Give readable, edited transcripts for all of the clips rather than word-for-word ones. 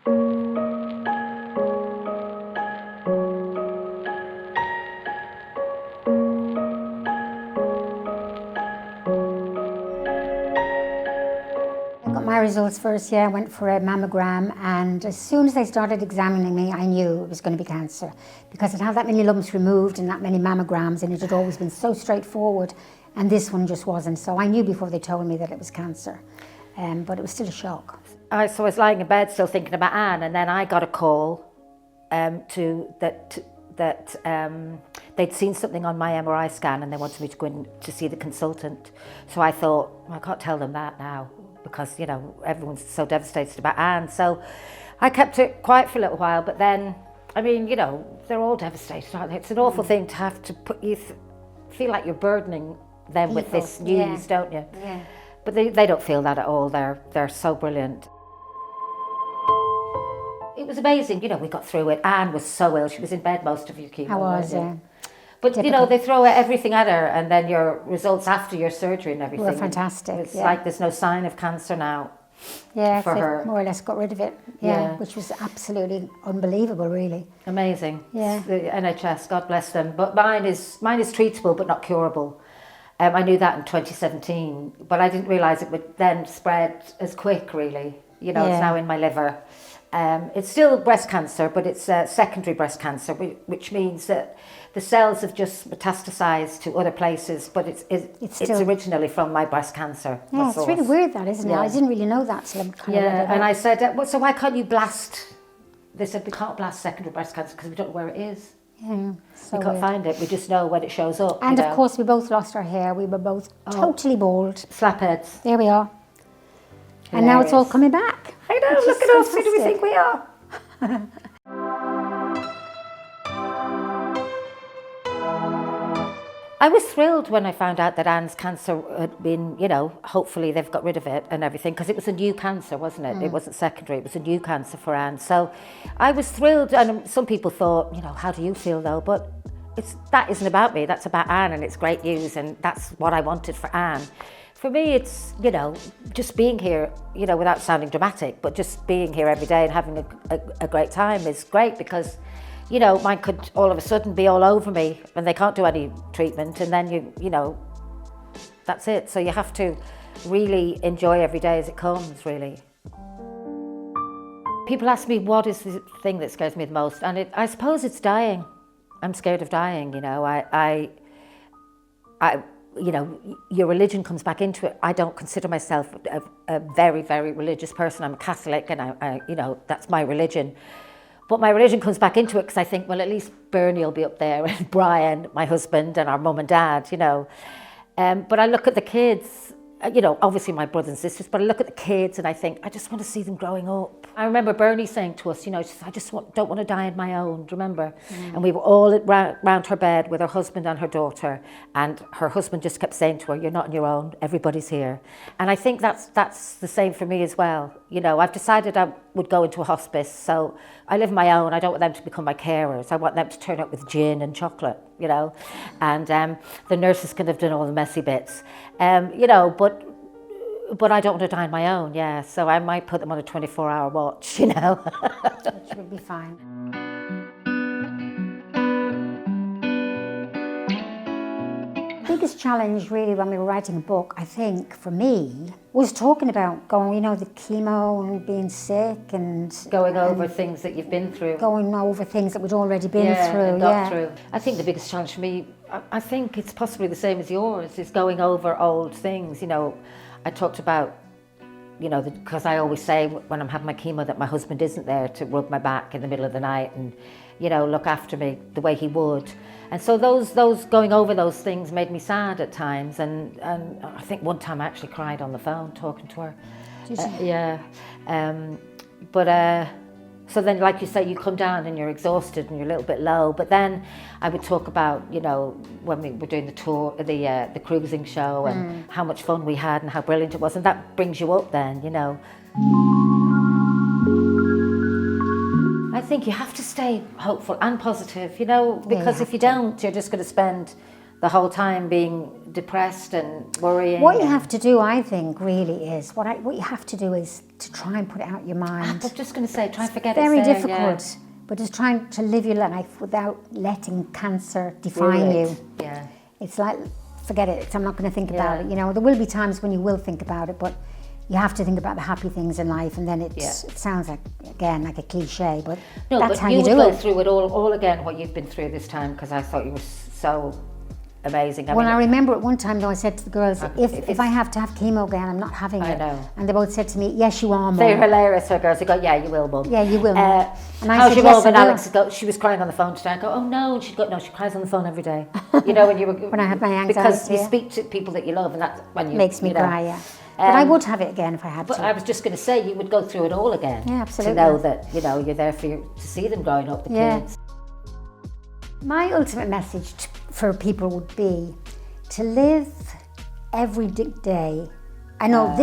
My results first, I went for a mammogram, and as soon as they started examining me, I knew it was going to be cancer, because I'd had that many lumps removed and that many mammograms, and it had always been so straightforward, and this one just wasn't. So I knew before they told me that it was cancer, but it was still a shock. So I was lying in bed still thinking about Anne, and then I got a call that they'd seen something on my MRI scan and they wanted me to go in to see the consultant. So I thought, well, I can't tell them that now, because, you know, everyone's so devastated about Anne. So I kept it quiet for a little while, but then, I mean, you know, they're all devastated, aren't they? It's an awful thing to have to put you, feel like you're burdening them with this news, don't you? Yeah. But they don't feel that at all. They're so brilliant. It was amazing, you know, we got through it. Anne was so ill, she was in bed most of your chemo. I was, yeah. But, Typical. you know, they throw everything at her, and then your results after your surgery and everything. Were fantastic. It's like there's no sign of cancer now. Yeah, for her. More or less got rid of it. Yeah. Which was absolutely unbelievable, really. Amazing. Yeah. The NHS, God bless them. But mine is treatable but not curable. I knew that in 2017, but I didn't realise it would then spread as quick, really. You know, It's now in my liver. It's still breast cancer, but it's secondary breast cancer, which means that the cells have just metastasized to other places, but it's originally from my breast cancer. Yeah, it's really weird that, isn't it? I didn't really know that till I kind of read it. And I said, well, so why can't you blast? They said, we can't blast secondary breast cancer because we don't know where it is. Yeah, so we can't find it, we just know when it shows up. And of course, we both lost our hair. We were both totally bald. Slapheads. There we are. Hilarious. And now it's all coming back. I know, look at us, who do we think we are? I was thrilled when I found out that Anne's cancer had been, you know, hopefully they've got rid of it and everything, because it was a new cancer, wasn't it? It wasn't secondary, it was a new cancer for Anne. So I was thrilled, and some people thought, you know, how do you feel though? But that isn't about me, that's about Anne, and it's great news, and that's what I wanted for Anne. For me, it's, you know, just being here, you know, without sounding dramatic, but just being here every day and having a great time is great, because, you know, mine could all of a sudden be all over me and they can't do any treatment, and then you know, that's it. So you have to really enjoy every day as it comes, really. People ask me, what is the thing that scares me the most? And I suppose it's dying. I'm scared of dying, you know. I you know, your religion comes back into it. I don't consider myself a very, very religious person. I'm a Catholic, and I you know, that's my religion. But my religion comes back into it because I think, well, at least Bernie will be up there, and Brian, my husband, and our mum and dad, you know. But I look at the kids, you know, obviously my brothers and sisters, but I look at the kids and I think, I just want to see them growing up. I remember Bernie saying to us, you know, I just don't want to die on my own, do you remember? And we were all round her bed with her husband and her daughter, and her husband just kept saying to her, you're not on your own, everybody's here. And I think that's the same for me as well. You know, I've decided I would go into a hospice, so I live my own. I don't want them to become my carers. I want them to turn up with gin and chocolate, you know, and the nurses can have done all the messy bits, you know, but I don't want to die on my own, yeah, so I might put them on a 24-hour watch, you know. Which would be fine. The biggest challenge really when we were writing a book, I think, for me, was talking about going, you know, the chemo and being sick and... Going over things that you've been through. Going over things that we'd already been through, and got through. I think the biggest challenge for me, I think it's possibly the same as yours, is going over old things, you know. I talked about, you know, because I always say when I'm having my chemo that my husband isn't there to rub my back in the middle of the night and, you know, look after me the way he would. And so those going over those things made me sad at times, and I think one time I actually cried on the phone talking to her. Did you? Yeah. So then, like you say, you come down and you're exhausted and you're a little bit low. But then I would talk about, you know, when we were doing the tour, the cruising show, and how much fun we had and how brilliant it was, and that brings you up then, you know. I think you have to stay hopeful and positive, you know, because if you don't, you're just going to spend the whole time being depressed and worrying. What you have to do, I think, really is, what you have to do is to try and put it out of your mind. I was just going to say, try and forget Very it's there, difficult, but just trying to live your life without letting cancer define you. Yeah. It's like, forget it, I'm not going to think about it. You know, there will be times when you will think about it, but you have to think about the happy things in life, and then it sounds like, again, like a cliche, but No, that's but how you you would do go it. through it all again, what you've been through this time, because I thought you were so amazing. Well, I remember at one time though, I said to the girls, if I have to have chemo again, I'm not having it. I know. And they both said to me, yes, you are, Mum. They're hilarious, her girls. They go, yeah, you will, Mum. Yeah, you will, Mum. And I how's said, your mum? yes, I And will. Alex go, she was crying on the phone today. I go, oh no. And she'd go, no, she cries on the phone every day. You know, when you were When I had my anxiety, because you yeah. speak to people that you love, and that's when you Makes me you know. cry, yeah. But I would have it again if I had But to. I was just going to say, you would go through it all again. Yeah, absolutely. To know that, you know, you're there to see them growing up, the kids. My ultimate message for people would be to live every day. I know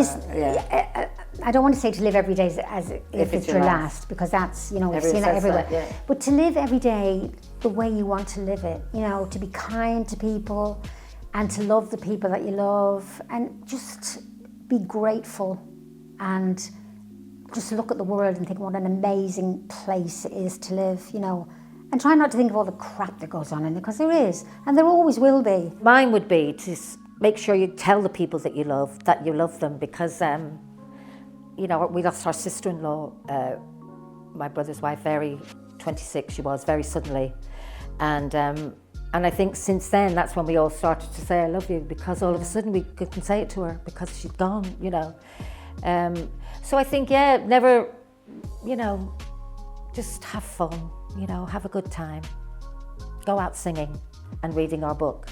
I don't want to say to live every day as if it's your last, because that's, you know, we've seen that everywhere. But to live every day the way you want to live it, you know, to be kind to people and to love the people that you love, and just be grateful and just look at the world and think what an amazing place it is to live, you know. And try not to think of all the crap that goes on in it, because there is, and there always will be. Mine would be to make sure you tell the people that you love them, because, you know, we lost our sister-in-law, my brother's wife, 26 she was, very suddenly. And I think since then, that's when we all started to say, I love you, because all of a sudden we couldn't say it to her because she'd gone, you know. So I think, never, you know, just have fun, you know, have a good time. Go out singing and reading our book.